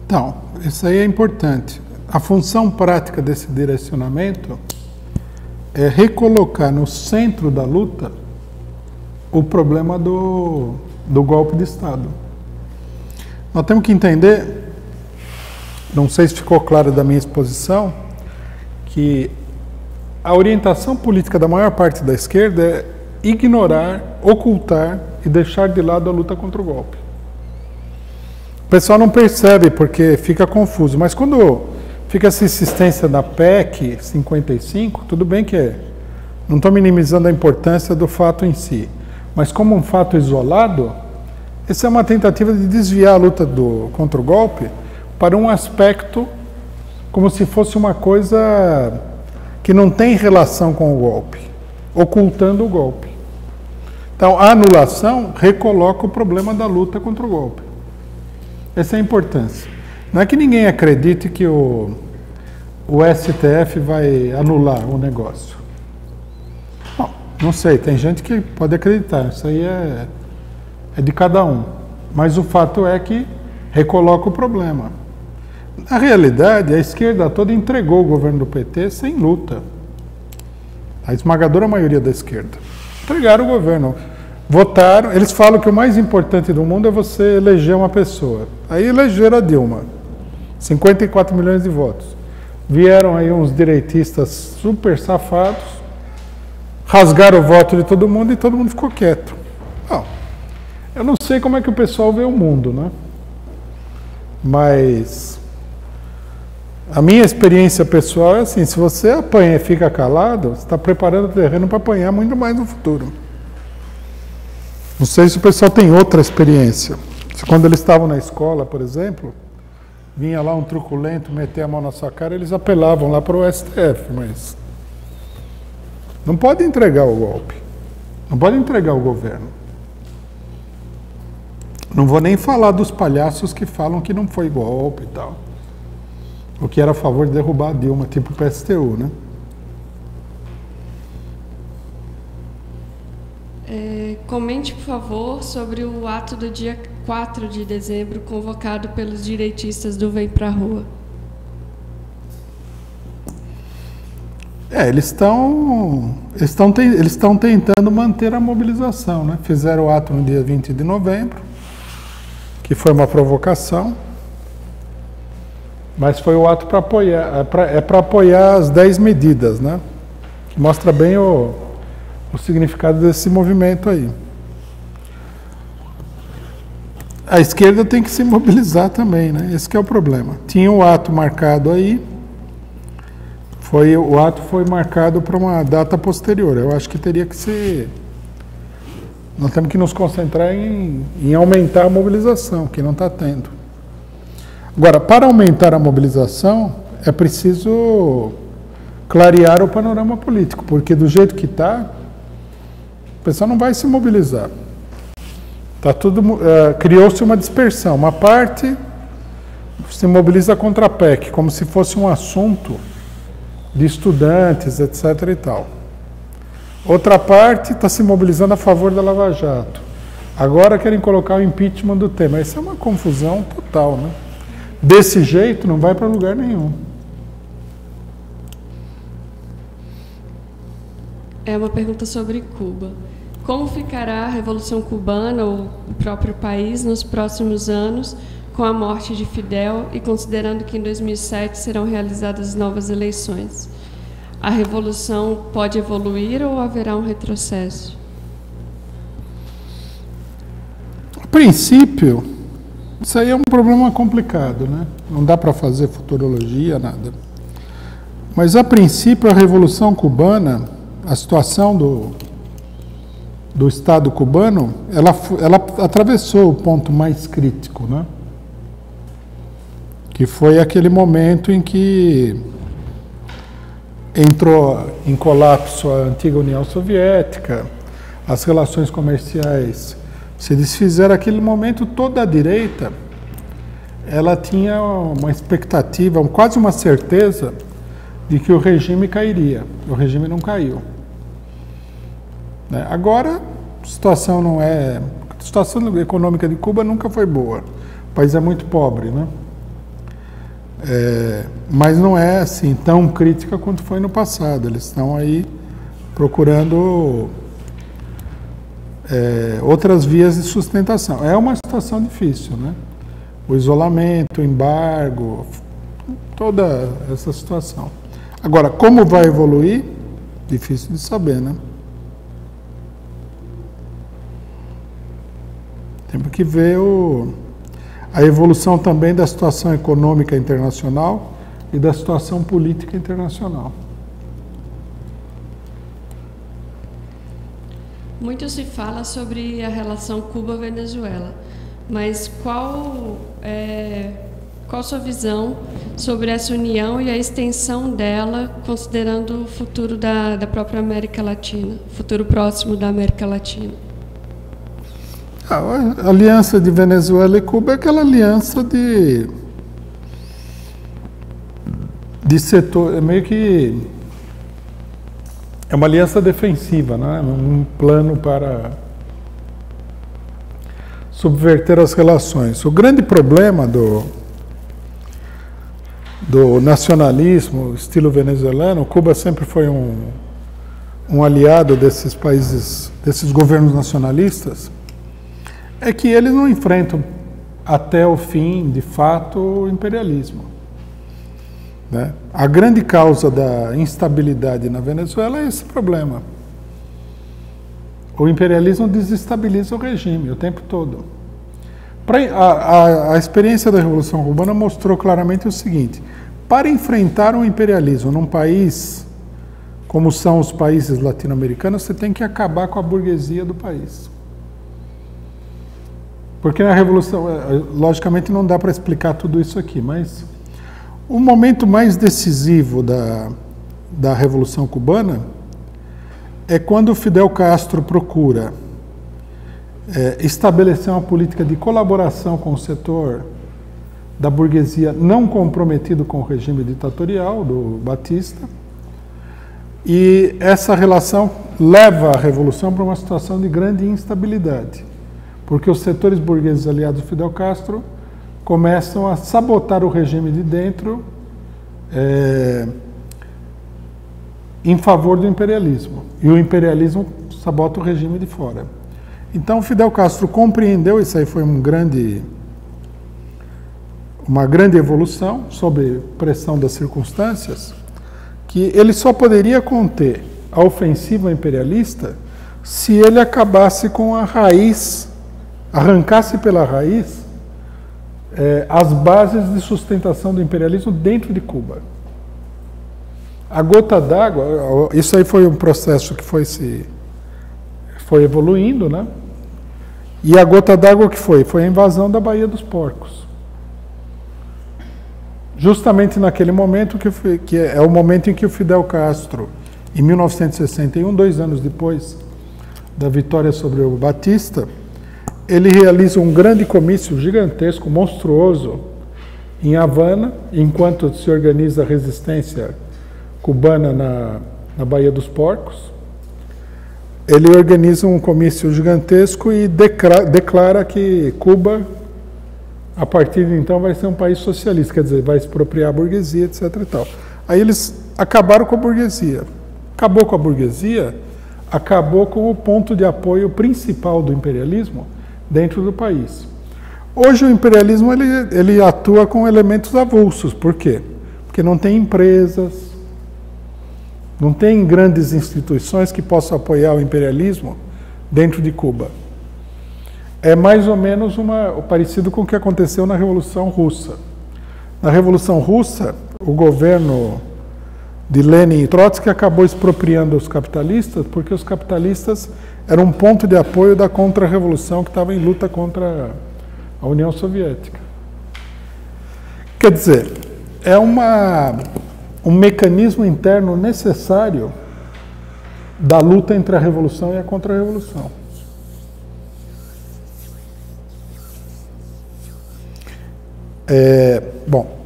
Então, isso aí é importante. A função prática desse direcionamento é recolocar no centro da luta o problema do golpe de Estado. Nós temos que entender, não sei se ficou claro da minha exposição, que a orientação política da maior parte da esquerda é ignorar, ocultar e deixar de lado a luta contra o golpe. O pessoal não percebe porque fica confuso, mas quando fica essa insistência da PEC 55, tudo bem que não estou minimizando a importância do fato em si, mas como um fato isolado, essa é uma tentativa de desviar a luta contra o golpe para um aspecto como se fosse uma coisa que não tem relação com o golpe, ocultando o golpe. Então, a anulação recoloca o problema da luta contra o golpe. Essa é a importância. Não é que ninguém acredite que o STF vai anular o negócio. Bom, não sei, tem gente que pode acreditar, isso aí é de cada um. Mas o fato é que recoloca o problema. Na realidade, a esquerda toda entregou o governo do PT sem luta. A esmagadora maioria da esquerda. Entregaram o governo. Votaram, eles falam que o mais importante do mundo é você eleger uma pessoa. Aí elegeram a Dilma. 54 milhões de votos. Vieram aí uns direitistas super safados, rasgaram o voto de todo mundo e todo mundo ficou quieto. Bom, eu não sei como é que o pessoal vê o mundo, né? Mas a minha experiência pessoal é assim, se você apanha e fica calado, você está preparando o terreno para apanhar muito mais no futuro. Não sei se o pessoal tem outra experiência. Se quando eles estavam na escola, por exemplo, vinha lá um truculento meter a mão na sua cara, eles apelavam lá para o STF, mas não pode entregar o golpe, não pode entregar o governo. Não vou nem falar dos palhaços que falam que não foi golpe e tal, o que era a favor de derrubar a Dilma, tipo o PSTU, né? Comente, por favor, sobre o ato do dia 4 de dezembro, convocado pelos direitistas do Vem Pra Rua. Eles estão tentando manter a mobilização, né? Fizeram o ato no dia 20 de novembro, que foi uma provocação, mas foi o ato para apoiar as 10 medidas, né? Que mostra bem o significado desse movimento aí. A esquerda tem que se mobilizar também, né? Esse que é o problema. Tinha o ato marcado aí, o ato foi marcado para uma data posterior. Eu acho que teria que ser... Nós temos que nos concentrar em aumentar a mobilização, que não está tendo. Agora, para aumentar a mobilização, é preciso clarear o panorama político, porque do jeito que está, o pessoal não vai se mobilizar. Tá tudo, criou-se uma dispersão. Uma parte se mobiliza contra a PEC, como se fosse um assunto de estudantes, etc. e tal. Outra parte está se mobilizando a favor da Lava Jato. Agora querem colocar o impeachment do tema. Isso é uma confusão total, né? Desse jeito não vai para lugar nenhum. É uma pergunta sobre Cuba. Como ficará a Revolução Cubana ou o próprio país nos próximos anos com a morte de Fidel e considerando que em 2007 serão realizadas novas eleições? A revolução pode evoluir ou haverá um retrocesso? A princípio, isso aí é um problema complicado, né? Não dá para fazer futurologia, nada. Mas, a princípio, a Revolução Cubana, a situação do Estado cubano, ela atravessou o ponto mais crítico, né? Que foi aquele momento em que entrou em colapso a antiga União Soviética, as relações comerciais se desfizeram. Aquele momento, toda a direita, ela tinha uma expectativa, quase uma certeza, de que o regime cairia. O regime não caiu. Agora, a situação econômica de Cuba nunca foi boa. O país é muito pobre, né? Mas não é assim tão crítica quanto foi no passado. Eles estão aí procurando outras vias de sustentação. É uma situação difícil, né? O isolamento, o embargo, toda essa situação. Agora, como vai evoluir? Difícil de saber, né? Temos que ver a evolução também da situação econômica internacional e da situação política internacional. Muito se fala sobre a relação Cuba-Venezuela, mas qual sua visão sobre essa união e a extensão dela, considerando o futuro da própria América Latina, futuro próximo da América Latina? A aliança de Venezuela e Cuba é aquela aliança de setor, meio que é uma aliança defensiva, né? Um plano para subverter as relações. O grande problema do nacionalismo, estilo venezuelano, Cuba sempre foi um aliado desses países, desses governos nacionalistas, é que eles não enfrentam até o fim, de fato, o imperialismo, né? A grande causa da instabilidade na Venezuela é esse problema. O imperialismo desestabiliza o regime o tempo todo. A experiência da Revolução Cubana mostrou claramente o seguinte: para enfrentar um imperialismo num país como são os países latino-americanos, você tem que acabar com a burguesia do país. Porque na Revolução, logicamente não dá para explicar tudo isso aqui, mas o momento mais decisivo da Revolução Cubana é quando Fidel Castro procura estabelecer uma política de colaboração com o setor da burguesia não comprometido com o regime ditatorial do Batista, e essa relação leva a Revolução para uma situação de grande instabilidade, porque os setores burgueses aliados do Fidel Castro começam a sabotar o regime de dentro em favor do imperialismo, e o imperialismo sabota o regime de fora. Então Fidel Castro compreendeu, isso aí foi uma grande evolução sob pressão das circunstâncias, que ele só poderia conter a ofensiva imperialista se ele acabasse com a raiz, arrancasse pela raiz as bases de sustentação do imperialismo dentro de Cuba. A gota d'água, isso aí foi um processo que foi evoluindo, né? E a gota d'água que foi? Foi a invasão da Baía dos Porcos. Justamente naquele momento que é o momento em que o Fidel Castro, em 1961, 2 anos depois da vitória sobre o Batista, ele realiza um grande comício gigantesco, monstruoso, em Havana, enquanto se organiza a resistência cubana na Baía dos Porcos. Ele organiza um comício gigantesco e declara que Cuba, a partir de então, vai ser um país socialista, quer dizer, vai expropriar a burguesia, etc. e tal. Aí eles acabaram com a burguesia. Acabou com a burguesia, acabou com o ponto de apoio principal do imperialismo dentro do país. Hoje o imperialismo ele atua com elementos avulsos. Por quê? Porque não tem empresas, não tem grandes instituições que possam apoiar o imperialismo dentro de Cuba. É mais ou menos parecido com o que aconteceu na Revolução Russa. Na Revolução Russa, o governo de Lenin e Trotsky acabou expropriando os capitalistas, porque os capitalistas eram um ponto de apoio da contra-revolução que estava em luta contra a União Soviética. Quer dizer, é um mecanismo interno necessário da luta entre a revolução e a contra-revolução. Bom,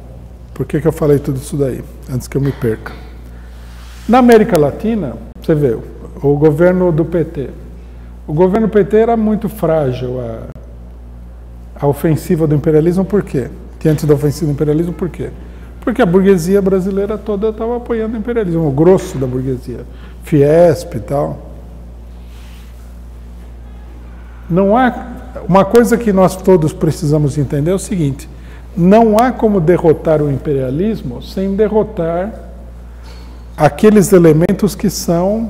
por que eu falei tudo isso daí? Antes que eu me perca. Na América Latina, você vê, o governo do PT. O governo PT era muito frágil a ofensiva do imperialismo, por quê? Diante da ofensiva do imperialismo, por quê? Porque a burguesia brasileira toda estava apoiando o imperialismo, o grosso da burguesia, Fiesp e tal. Não há... Uma coisa que nós todos precisamos entender é o seguinte: não há como derrotar o imperialismo sem derrotar aqueles elementos que são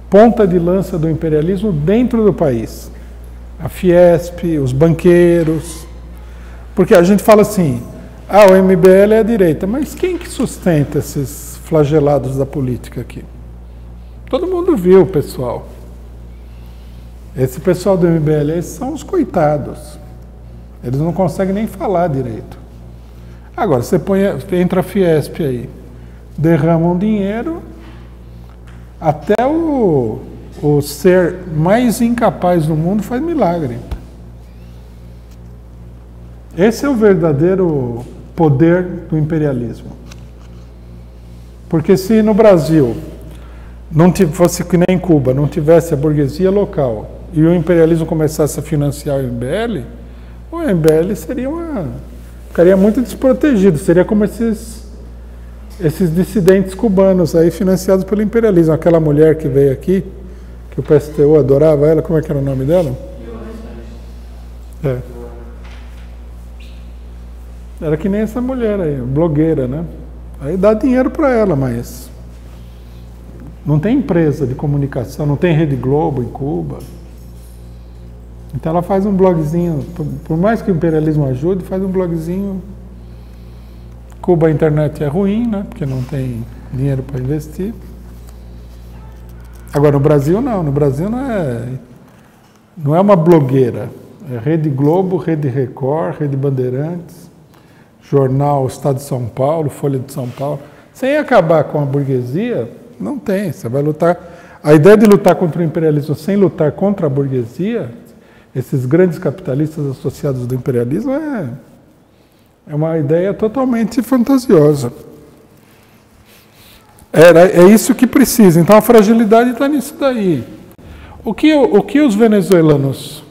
ponta de lança do imperialismo dentro do país. A Fiesp, os banqueiros. Porque a gente fala assim, o MBL é a direita, mas quem que sustenta esses flagelados da política aqui? Todo mundo viu, pessoal. Esse pessoal do MBL, esses são os coitados. Eles não conseguem nem falar direito. Agora, você entra a Fiesp aí, derramam dinheiro, até o ser mais incapaz do mundo faz milagre. Esse é o verdadeiro poder do imperialismo. Porque se no Brasil não fosse que nem em Cuba, não tivesse a burguesia local e o imperialismo começasse a financiar o MBL ficaria muito desprotegido, seria como esses dissidentes cubanos aí financiados pelo imperialismo. Aquela mulher que veio aqui, que o PSTU adorava ela, como é que era o nome dela? Era que nem essa mulher aí, blogueira, né? Aí dá dinheiro para ela, mas não tem empresa de comunicação, não tem Rede Globo em Cuba. Então ela faz um blogzinho, por mais que o imperialismo ajude, faz um blogzinho. Cuba a internet é ruim, né? Porque não tem dinheiro para investir. Agora no Brasil não, no Brasil não é uma blogueira. É Rede Globo, Rede Record, Rede Bandeirantes, Jornal Estado de São Paulo, Folha de São Paulo. Sem acabar com a burguesia, não tem. Você vai lutar. A ideia de lutar contra o imperialismo sem lutar contra a burguesia, esses grandes capitalistas associados do imperialismo, é uma ideia totalmente fantasiosa. É isso que precisa. Então a fragilidade está nisso daí. O que os venezuelanos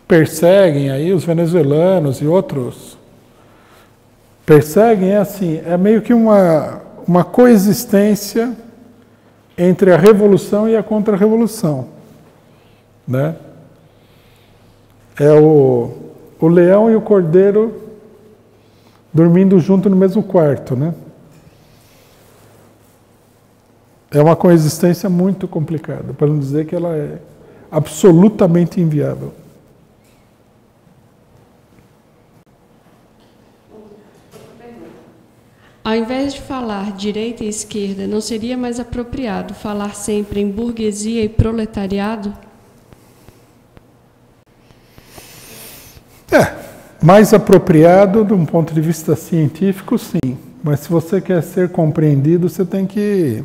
perseguem aí, os venezuelanos e outros perseguem, é meio que uma coexistência entre a revolução e a contra-revolução, né? É o leão e o cordeiro dormindo junto no mesmo quarto, né? É uma coexistência muito complicada, para não dizer que ela é absolutamente inviável. Ao invés de falar direita e esquerda, não seria mais apropriado falar sempre em burguesia e proletariado? Mais apropriado de um ponto de vista científico, sim. Mas se você quer ser compreendido, você tem que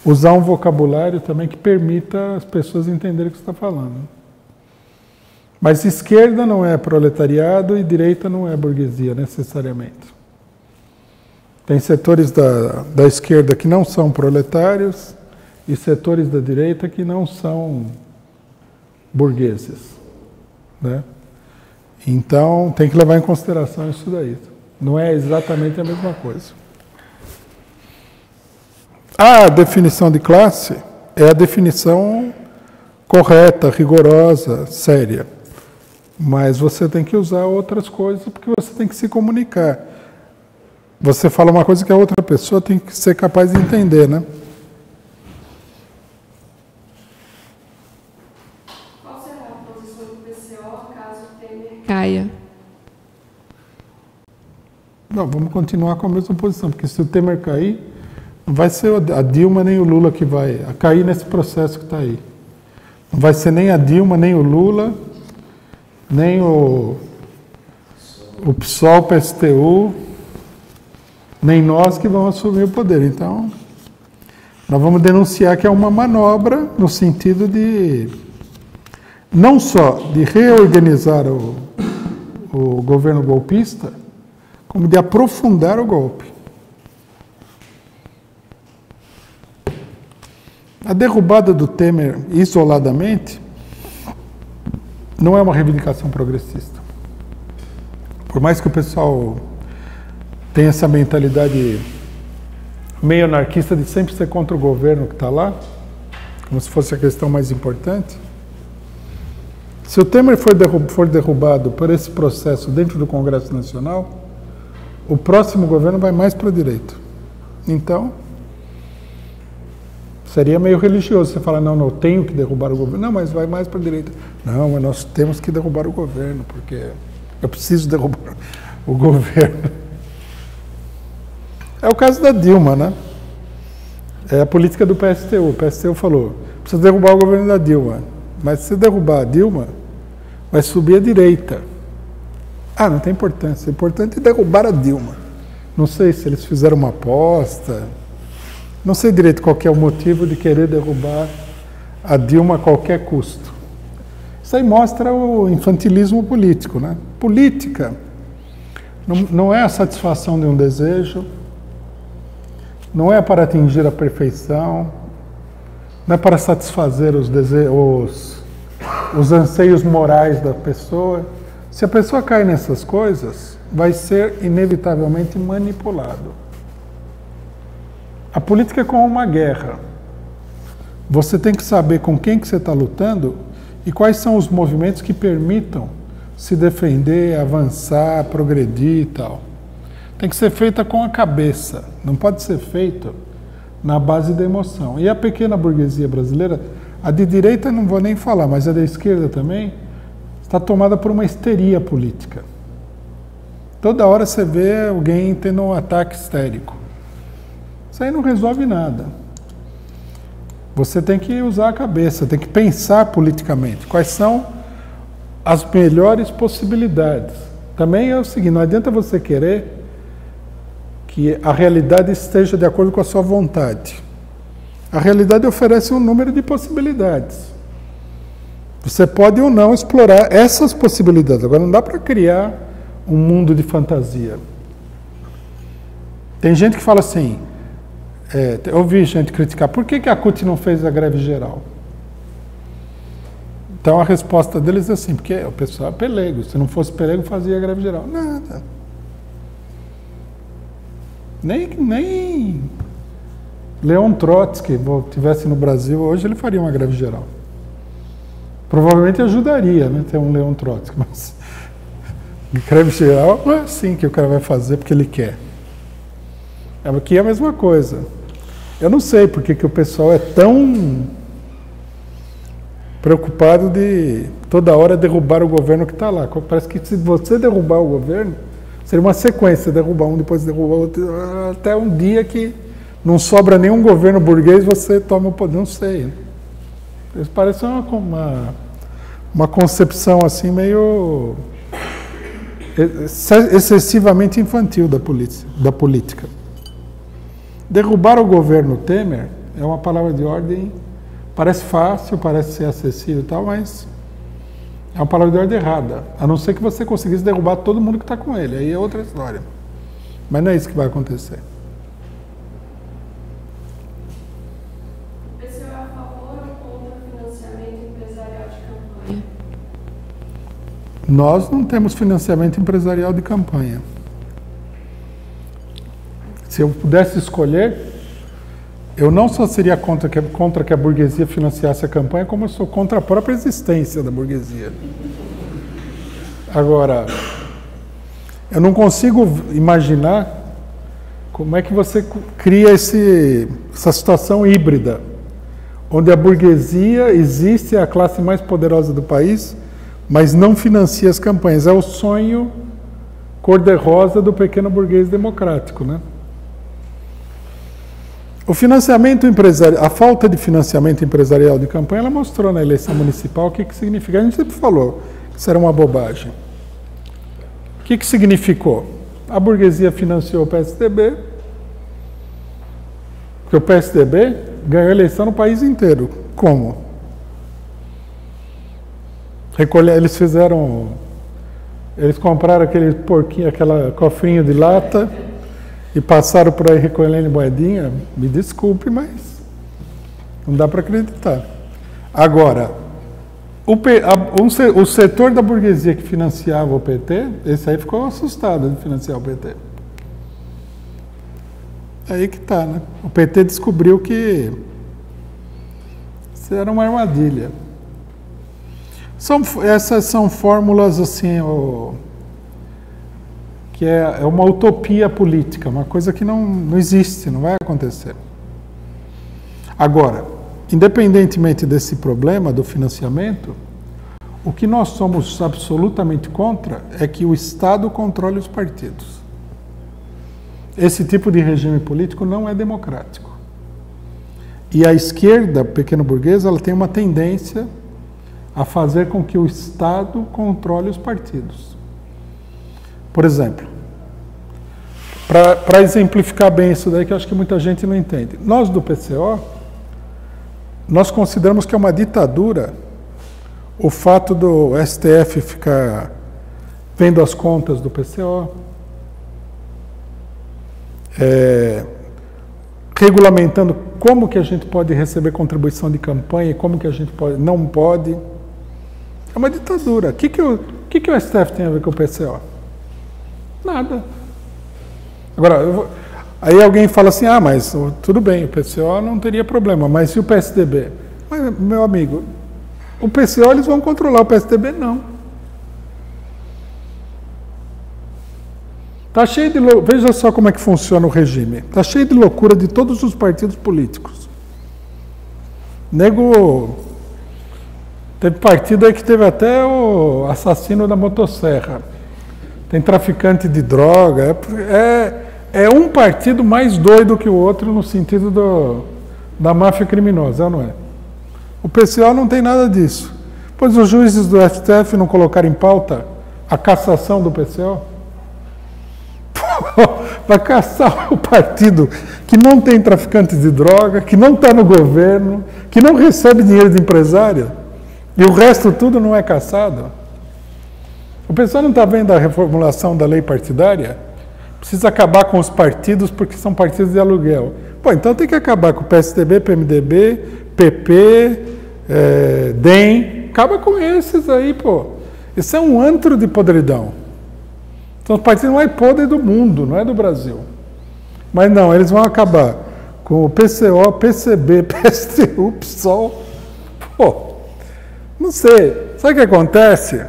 usar um vocabulário também que permita as pessoas entenderem o que você está falando. Mas esquerda não é proletariado e direita não é burguesia, necessariamente. Tem setores da esquerda que não são proletários e setores da direita que não são burgueses, né? Então, tem que levar em consideração isso daí. Não é exatamente a mesma coisa. A definição de classe é a definição correta, rigorosa, séria. Mas você tem que usar outras coisas porque você tem que se comunicar. Você fala uma coisa que a outra pessoa tem que ser capaz de entender, né? Qual será a posição do PCO caso o Temer caia? Não, vamos continuar com a mesma posição, porque se o Temer cair, não vai ser a Dilma nem o Lula que vai cair nesse processo que está aí. Não vai ser nem a Dilma, nem o Lula, nem o PSOL, PSTU, nem nós que vamos assumir o poder. Então, nós vamos denunciar que é uma manobra no sentido de, não só de reorganizar o governo golpista, como de aprofundar o golpe. A derrubada do Temer isoladamente não é uma reivindicação progressista. Por mais que o pessoal tem essa mentalidade meio anarquista de sempre ser contra o governo que está lá, como se fosse a questão mais importante. Se o Temer for derrubado por esse processo dentro do Congresso Nacional, o próximo governo vai mais para a direita. Então, seria meio religioso você falar, não, eu tenho que derrubar o governo. Não, mas vai mais para a direita. Não, mas nós temos que derrubar o governo, porque eu preciso derrubar o governo. É o caso da Dilma, né? É a política do PSTU. O PSTU falou, precisa derrubar o governo da Dilma. Mas se derrubar a Dilma, vai subir a direita. Ah, não tem importância. O importante é derrubar a Dilma. Não sei se eles fizeram uma aposta. Não sei direito qual que é o motivo de querer derrubar a Dilma a qualquer custo. Isso aí mostra o infantilismo político, né? Política não é a satisfação de um desejo, não é para atingir a perfeição, não é para satisfazer os anseios morais da pessoa. Se a pessoa cai nessas coisas, vai ser inevitavelmente manipulado. A política é como uma guerra. Você tem que saber com quem que você está lutando e quais são os movimentos que permitam se defender, avançar, progredir e tal. Tem que ser feita com a cabeça, não pode ser feito na base da emoção. E a pequena burguesia brasileira, a de direita não vou nem falar, mas a da esquerda também, está tomada por uma histeria política. Toda hora você vê alguém tendo um ataque histérico. Isso aí não resolve nada. Você tem que usar a cabeça, tem que pensar politicamente. Quais são as melhores possibilidades? Também é o seguinte, não adianta você querer que a realidade esteja de acordo com a sua vontade. A realidade oferece um número de possibilidades. Você pode ou não explorar essas possibilidades. Agora, não dá para criar um mundo de fantasia. Tem gente que fala assim, eu ouvi gente criticar, por que a CUT não fez a greve geral? Então a resposta deles é assim, porque o pessoal é pelego, se não fosse pelego fazia a greve geral. Nada. Nem Leon Trotsky estivesse no Brasil hoje, ele faria uma greve geral. Provavelmente ajudaria, né, ter um Leon Trotsky, mas greve geral não é assim que o cara vai fazer porque ele quer. Aqui é a mesma coisa. Eu não sei porque que o pessoal é tão preocupado de toda hora derrubar o governo que está lá. Parece que se você derrubar o governo, seria uma sequência, derrubar um, depois derrubar outro, até um dia que não sobra nenhum governo burguês, você toma o poder, não sei. Isso parece uma concepção assim meio excessivamente infantil da política. Derrubar o governo Temer é uma palavra de ordem, parece fácil, parece ser acessível e tal, mas é uma palavra de ordem errada. A não ser que você conseguisse derrubar todo mundo que está com ele, aí é outra história. Mas não é isso que vai acontecer. O PCO é a favor ou contra o financiamento empresarial de campanha? Nós não temos financiamento empresarial de campanha. Se eu pudesse escolher, eu não só seria contra que a burguesia financiasse a campanha, como eu sou contra a própria existência da burguesia. Agora, eu não consigo imaginar como é que você cria essa situação híbrida, onde a burguesia existe, é a classe mais poderosa do país, mas não financia as campanhas. É o sonho cor-de-rosa do pequeno burguês democrático, né? O financiamento empresarial, a falta de financiamento empresarial de campanha, ela mostrou na eleição municipal o que significa. A gente sempre falou que isso era uma bobagem. O que significou? A burguesia financiou o PSDB, porque o PSDB ganhou a eleição no país inteiro. Como? Eles compraram aquele porquinho, aquele cofrinho de lata, e passaram por aí recolhendo moedinha, me desculpe, mas não dá para acreditar. Agora, o setor da burguesia que financiava o PT, esse aí ficou assustado de financiar o PT. Aí que tá, né? O PT descobriu que isso era uma armadilha. Essas são fórmulas assim, que é uma utopia política, uma coisa que não existe, não vai acontecer. Agora, independentemente desse problema do financiamento, o que nós somos absolutamente contra é que o Estado controle os partidos. Esse tipo de regime político não é democrático. E a esquerda pequeno-burguesa, ela tem uma tendência a fazer com que o Estado controle os partidos. Por exemplo, para exemplificar bem isso daí, que eu acho que muita gente não entende. Nós do PCO, nós consideramos que é uma ditadura o fato do STF ficar vendo as contas do PCO, regulamentando como que a gente pode receber contribuição de campanha e como que a gente não pode. É uma ditadura. O que o STF tem a ver com o PCO? Nada. Agora, aí alguém fala assim, mas tudo bem, o PCO não teria problema, mas e o PSDB? Mas, meu amigo, o PCO eles vão controlar, o PSDB não. Tá cheio de veja só como é que funciona o regime. Está cheio de loucura de todos os partidos políticos. Teve partido aí que teve até o assassino da motosserra. Tem traficante de droga. É um partido mais doido que o outro no sentido da máfia criminosa, não é? O PCO não tem nada disso. Pois os juízes do STF não colocaram em pauta a cassação do PCO? Vai caçar o partido que não tem traficantes de droga, que não está no governo, que não recebe dinheiro de empresário, e o resto tudo não é caçado. O pessoal não está vendo a reformulação da lei partidária? Precisa acabar com os partidos porque são partidos de aluguel. Pô, então tem que acabar com o PSDB, PMDB, PP, DEM. Acaba com esses aí, pô. Isso é um antro de podridão. São os partidos mais podres do mundo, não é do Brasil. Mas não, eles vão acabar com o PCO, PCB, PSTU, PSOL. Pô, não sei. Sabe o que acontece?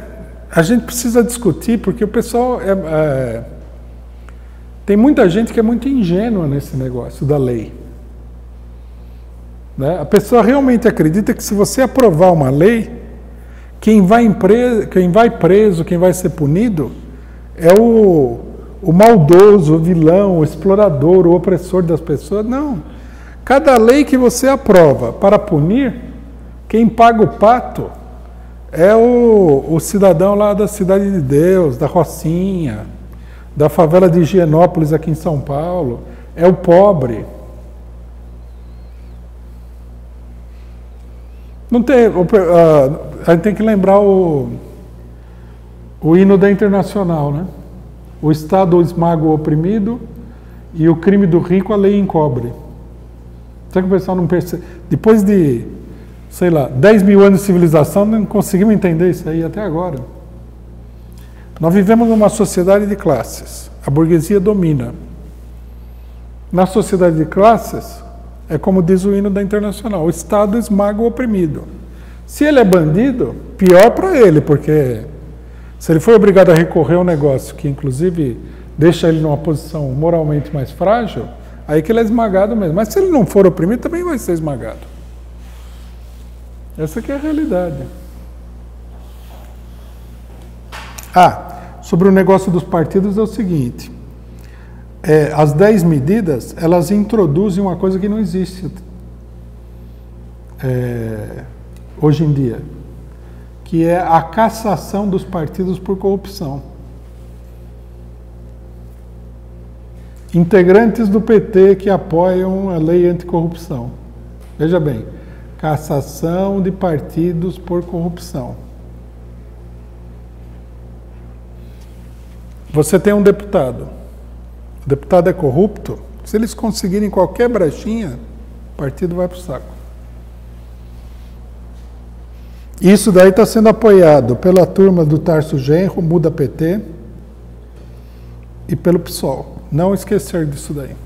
A gente precisa discutir, porque o pessoal tem muita gente que é muito ingênua nesse negócio da lei. Né? A pessoa realmente acredita que se você aprovar uma lei, quem vai preso, quem vai ser punido, é o maldoso, o vilão, o explorador, o opressor das pessoas. Não. Cada lei que você aprova para punir, quem paga o pato é o cidadão lá da Cidade de Deus, da Rocinha, da favela de Higienópolis aqui em São Paulo. É o pobre. Não tem, a gente tem que lembrar o hino da Internacional, né? O Estado esmaga o oprimido e o crime do rico a lei encobre. Será que o pessoal não percebe? Depois de, 10 mil anos de civilização, não conseguimos entender isso aí até agora. Nós vivemos numa sociedade de classes. A burguesia domina. Na sociedade de classes, é como diz o hino da Internacional, o Estado esmaga o oprimido. Se ele é bandido, pior para ele, porque se ele for obrigado a recorrer a um negócio que, inclusive, deixa ele numa posição moralmente mais frágil, aí que ele é esmagado mesmo. Mas se ele não for oprimido, também vai ser esmagado. Essa aqui é a realidade. Sobre o negócio dos partidos é o seguinte. As 10 medidas, elas introduzem uma coisa que não existe hoje em dia, que é a cassação dos partidos por corrupção. Integrantes do PT que apoiam a lei anticorrupção. Veja bem, cassação de partidos por corrupção. Você tem um deputado. O deputado é corrupto. Se eles conseguirem qualquer brechinha, o partido vai para o saco. Isso daí está sendo apoiado pela turma do Tarso Genro, Muda PT, e pelo PSOL. Não esquecer disso daí.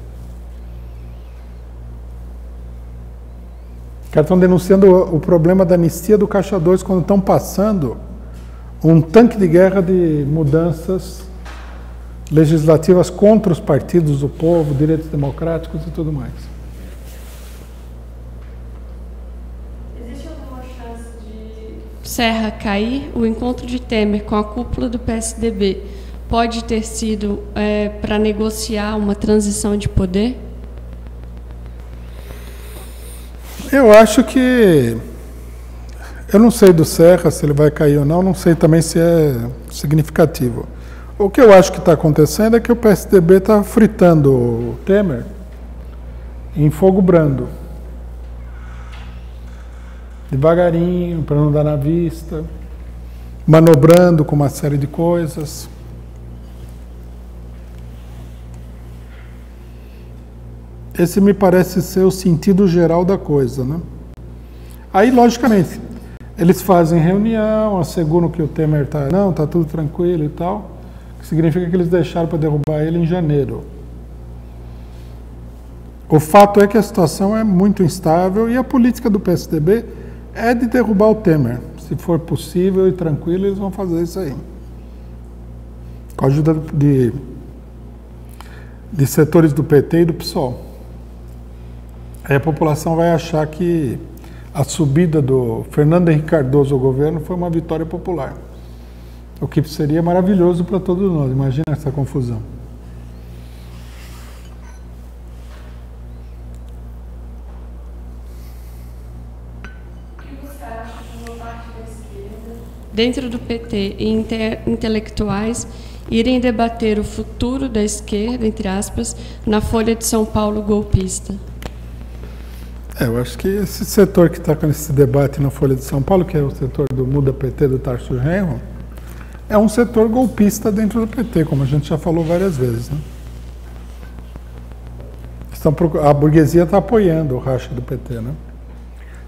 caras estão denunciando o problema da anistia do Caixa 2 quando estão passando um tanque de guerra de mudanças legislativas contra os partidos do povo, direitos democráticos e tudo mais. Existe alguma chance de Serra cair? O encontro de Temer com a cúpula do PSDB pode ter sido para negociar uma transição de poder? Eu acho que... Eu não sei do Serra, se ele vai cair ou não sei também se é significativo. O que eu acho que está acontecendo é que o PSDB está fritando o Temer em fogo brando. Devagarinho, para não dar na vista, manobrando com uma série de coisas. Esse me parece ser o sentido geral da coisa, né? Aí, logicamente, eles fazem reunião, asseguram que o Temer está tudo tranquilo e tal, que significa que eles deixaram para derrubar ele em janeiro. O fato é que a situação é muito instável e a política do PSDB é de derrubar o Temer. Se for possível e tranquilo, eles vão fazer isso aí. Com a ajuda de setores do PT e do PSOL. Aí a população vai achar que a subida do Fernando Henrique Cardoso ao governo foi uma vitória popular. O que seria maravilhoso para todos nós. Imagina essa confusão. O que você acha de uma parte da esquerda, dentro do PT e intelectuais, irem debater o futuro da esquerda, entre aspas, na Folha de São Paulo golpista? Eu acho que esse setor que está com esse debate na Folha de São Paulo, que é o setor do Muda PT do Tarso Genro, é um setor golpista dentro do PT, como a gente já falou várias vezes. Né? A burguesia está apoiando o racha do PT. Né?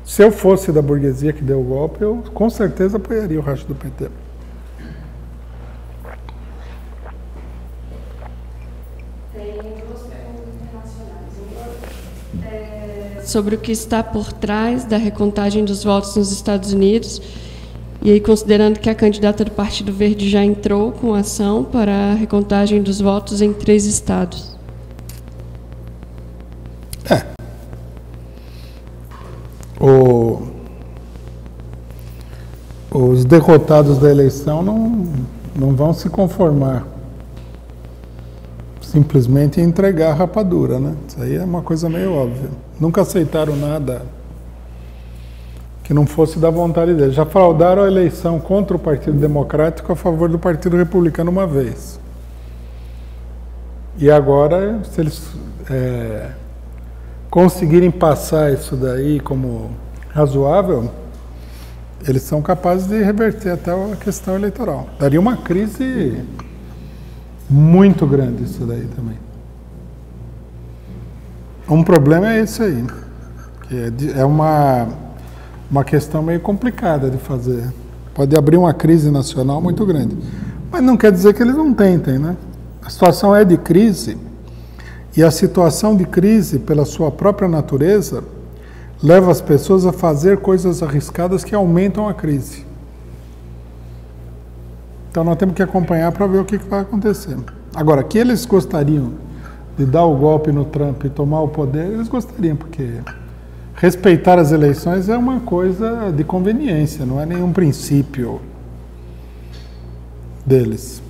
Se eu fosse da burguesia que deu o golpe, eu com certeza apoiaria o racha do PT. Sobre o que está por trás da recontagem dos votos nos Estados Unidos, e aí considerando que a candidata do Partido Verde já entrou com ação para a recontagem dos votos em 3 estados. Os derrotados da eleição não vão se conformar simplesmente entregar a rapadura, né? Isso aí é uma coisa meio óbvia. Nunca aceitaram nada que não fosse da vontade deles. Já fraudaram a eleição contra o Partido Democrático a favor do Partido Republicano uma vez. E agora, se eles conseguirem passar isso daí como razoável, eles são capazes de reverter até a questão eleitoral. Daria uma crise muito grande isso daí também. Um problema é esse aí, que é uma questão meio complicada de fazer. Pode abrir uma crise nacional muito grande. Mas não quer dizer que eles não tentem, né? A situação é de crise, e a situação de crise, pela sua própria natureza, leva as pessoas a fazer coisas arriscadas que aumentam a crise. Então nós temos que acompanhar para ver o que vai acontecer. Agora, que eles gostariam de dar o golpe no Trump e tomar o poder, eles gostariam, porque respeitar as eleições é uma coisa de conveniência, não é nenhum princípio deles.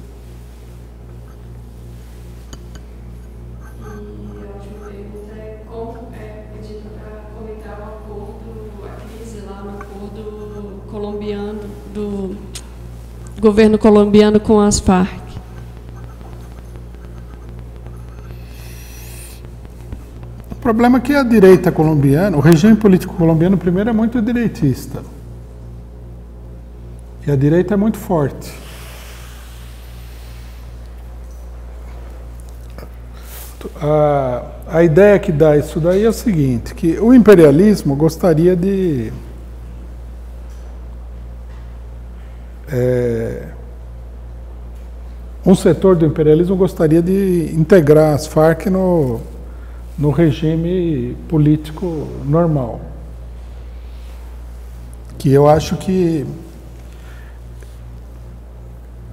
E a última pergunta é como pedindo para comentar o acordo, a crise lá no acordo colombiano, do governo colombiano com as Farc. O problema é que a direita colombiana, o regime político colombiano, primeiro, é muito direitista. E a direita é muito forte. A ideia que dá isso daí é o seguinte, que o imperialismo gostaria de um setor do imperialismo gostaria de integrar as Farc no regime político normal. que eu acho que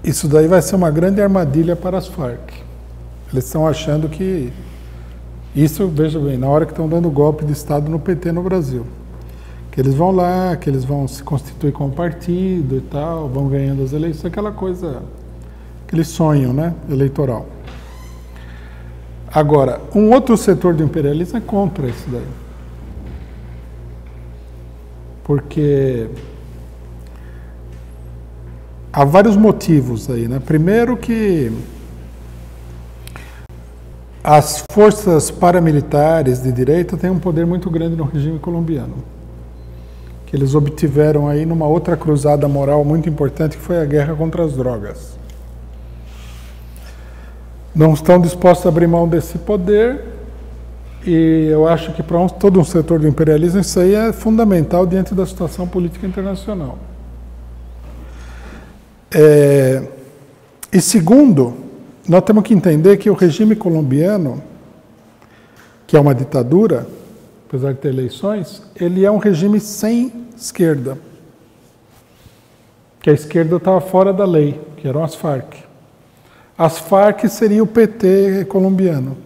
isso daí vai ser uma grande armadilha para as Farc. Eles estão achando que isso, veja bem, na hora que estão dando golpe de Estado no PT no Brasil. Que eles vão lá, que eles vão se constituir como partido e tal, vão ganhando as eleições, aquela coisa, aquele sonho, né, eleitoral. Agora, um outro setor do imperialismo é contra isso daí. Porque há vários motivos aí, né? Primeiro que as forças paramilitares de direita têm um poder muito grande no regime colombiano, que eles obtiveram aí numa outra cruzada moral muito importante, que foi a guerra contra as drogas. Não estão dispostos a abrir mão desse poder, e eu acho que para todo um setor do imperialismo isso aí é fundamental diante da situação política internacional. E segundo, nós temos que entender que o regime colombiano, que é uma ditadura, apesar de ter eleições, ele é um regime sem esquerda. Que a esquerda estava fora da lei, que eram as Farc. As Farc seria o PT colombiano.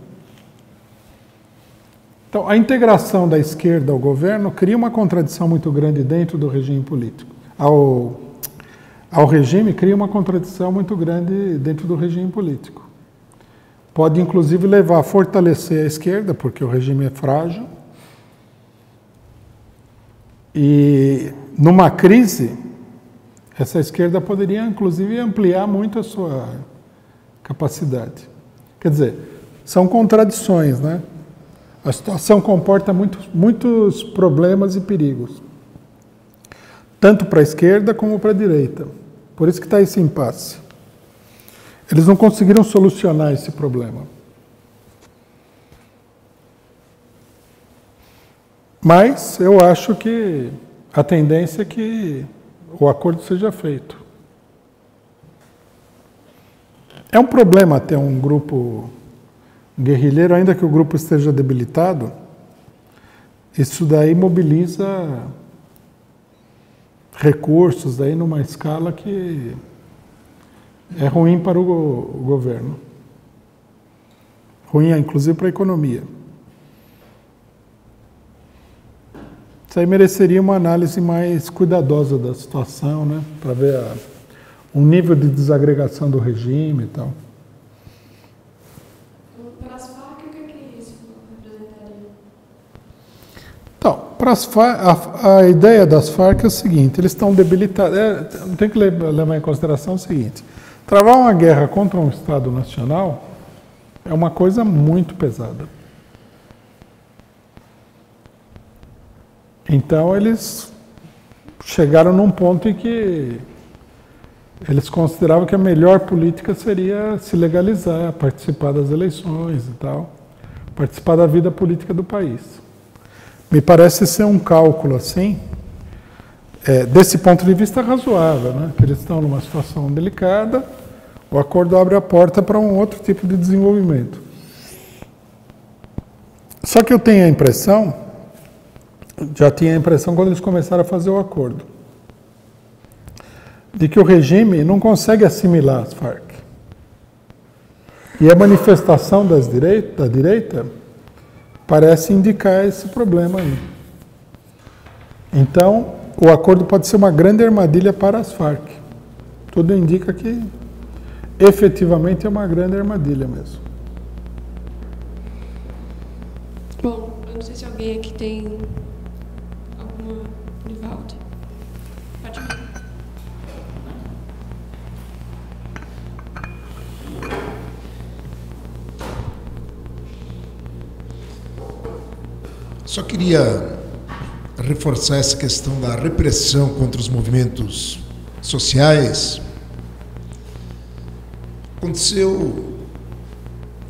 Então, a integração da esquerda ao governo cria uma contradição muito grande dentro do regime político. Ao regime cria uma contradição muito grande dentro do regime político. Pode, inclusive, levar a fortalecer a esquerda, porque o regime é frágil. E, numa crise, essa esquerda poderia, inclusive, ampliar muito a sua capacidade. Quer dizer, são contradições, né? A situação comporta muitos problemas e perigos, tanto para a esquerda como para a direita. Por isso que está esse impasse. Eles não conseguiram solucionar esse problema. Mas eu acho que a tendência é que o acordo seja feito. É um problema ter um grupo guerrilheiro, ainda que o grupo esteja debilitado. Isso daí mobiliza recursos daí numa escala que é ruim para o governo. Ruim, inclusive, para a economia. Isso aí mereceria uma análise mais cuidadosa da situação, né? Para ver o nível de desagregação do regime e tal. Para as Farc, o que isso representaria? Então, para as Farc, a ideia das Farc é o seguinte: eles estão debilitados. Tem que levar em consideração o seguinte: travar uma guerra contra um Estado nacional é uma coisa muito pesada. Então, eles chegaram num ponto em que eles consideravam que a melhor política seria se legalizar, participar das eleições e tal, participar da vida política do país. Me parece ser um cálculo assim, desse ponto de vista razoável, né? Que eles estão numa situação delicada, o acordo abre a porta para um outro tipo de desenvolvimento. Só que eu tenho a impressão, já tinha a impressão quando eles começaram a fazer o acordo, de que o regime não consegue assimilar as Farc. E a manifestação da direita parece indicar esse problema aí. Então, o acordo pode ser uma grande armadilha para as Farc. Tudo indica que, efetivamente, é uma grande armadilha mesmo. Bom, eu não sei se alguém aqui tem alguma... Nivaldo. Pode ir. Só queria reforçar essa questão da repressão contra os movimentos sociais. Aconteceu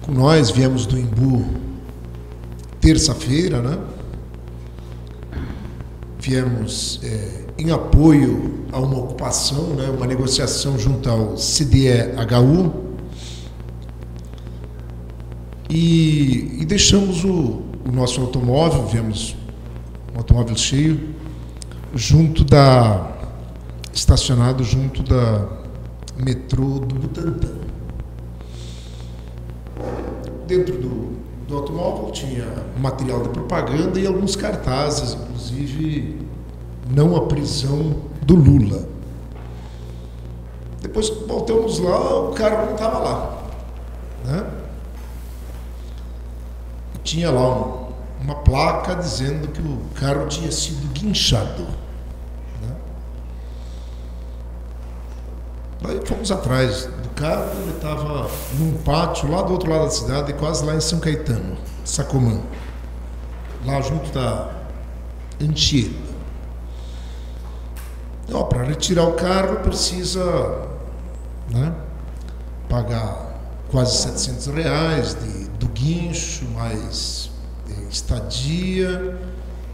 com nós, viemos do Imbu terça-feira, né? Viemos em apoio a uma ocupação, né? Uma negociação junto ao CDE-HU e deixamos o nosso automóvel, viemos um automóvel cheio, estacionado junto da metrô do Butantã. Dentro do automóvel tinha material de propaganda e alguns cartazes, inclusive não a prisão do Lula. Depois que voltamos lá, o carro não estava lá, né? Tinha lá uma placa dizendo que o carro tinha sido guinchado, né? Daí fomos atrás do carro, ele estava num pátio lá do outro lado da cidade, quase lá em São Caetano, Sacomã, lá junto da Anchieta. Para retirar o carro precisa, né, pagar quase R$700 do guincho, mais estadia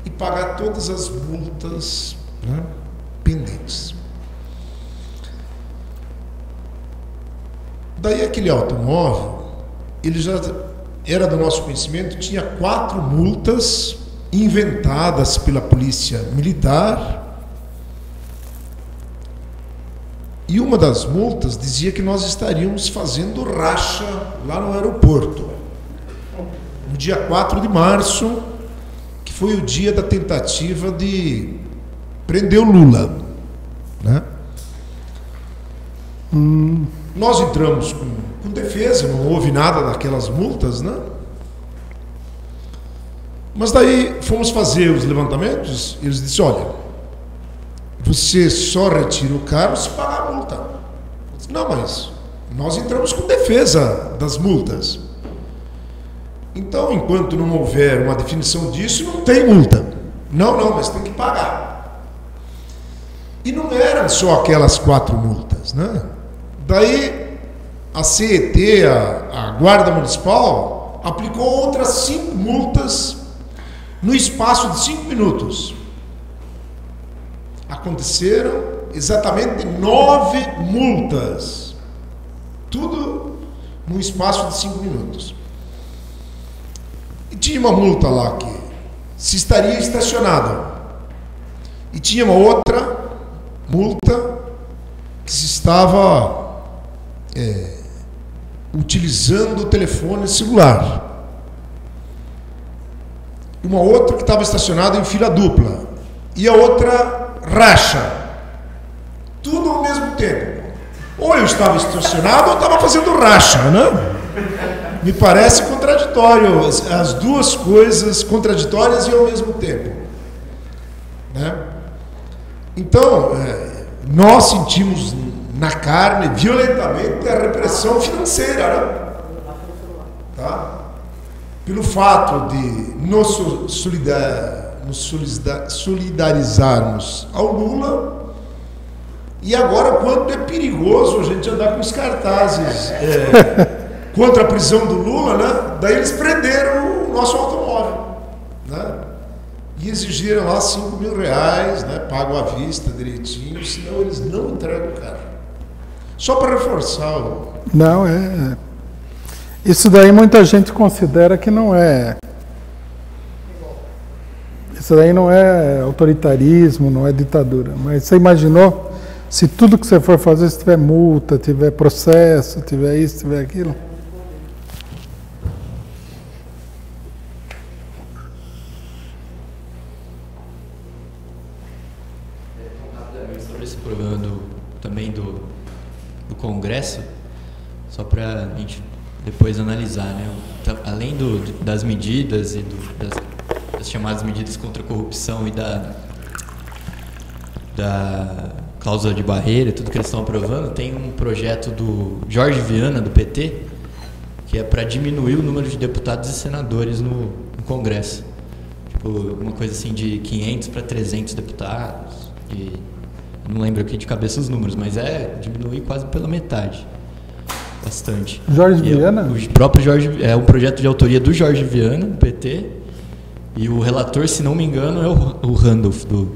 e pagar todas as multas, né, pendentes. Daí aquele automóvel, ele já era do nosso conhecimento, tinha 4 multas inventadas pela polícia militar. E uma das multas dizia que nós estaríamos fazendo racha lá no aeroporto, no dia 4 de março, que foi o dia da tentativa de prender o Lula, né? Nós entramos com defesa, não houve nada daquelas multas, né? Mas daí fomos fazer os levantamentos e eles disseram: olha, você só retira o carro se pagar a multa. Eu disse: não, mas nós entramos com defesa das multas. Então, enquanto não houver uma definição disso, não tem multa. Não, mas tem que pagar. E não eram só aquelas 4 multas, né? Daí, a CET, a Guarda Municipal, aplicou outras 5 multas no espaço de 5 minutos. Aconteceram exatamente 9 multas, tudo no espaço de 5 minutos. E tinha uma multa lá que se estaria estacionado, e tinha uma outra multa que se estava utilizando o telefone celular, uma outra que estava estacionada em fila dupla, e a outra racha, tudo ao mesmo tempo. Ou eu estava estacionado ou estava fazendo racha, né? Me parece contraditório, as duas coisas contraditórias e ao mesmo tempo, né? Então, nós sentimos na carne violentamente a repressão financeira, né? Tá? Pelo fato de nos solidarizarmos ao Lula, e agora quanto é perigoso a gente andar com os cartazes contra a prisão do Lula, né? Daí eles prenderam o nosso automóvel, né? E exigiram lá R$5.000, né? Pago à vista direitinho, senão eles não entregam o carro. Só para reforçar o... Não, isso daí muita gente considera que não é. Isso daí não é autoritarismo, não é ditadura. Mas você imaginou se tudo que você for fazer, se tiver multa, tiver processo, tiver isso, tiver aquilo? Sobre esse problema também do Congresso, só para a gente depois analisar, né? Além das medidas e das chamadas medidas contra a corrupção e da cláusula de barreira, tudo que eles estão aprovando, tem um projeto do Jorge Viana, do PT, que é para diminuir o número de deputados e senadores no Congresso. Tipo, uma coisa assim de 500 para 300 deputados. E não lembro aqui de cabeça os números, mas diminuir quase pela metade. Bastante. Jorge Viana? O próprio Jorge, é um projeto de autoria do Jorge Viana, do PT, e o relator, se não me engano, é o Randolph, do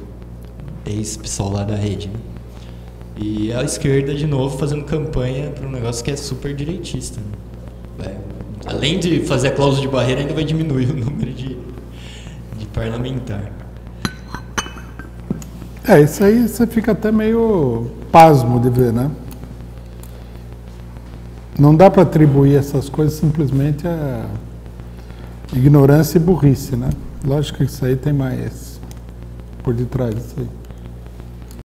ex-PSOL lá da rede, né? E a esquerda, de novo, fazendo campanha para um negócio que é super direitista, né? Além de fazer a cláusula de barreira, ainda vai diminuir o número de parlamentar. Isso aí você fica até meio pasmo de ver, né? Não dá para atribuir essas coisas simplesmente a ignorância e burrice, né? Lógico que isso aí tem mais por detrás disso aí.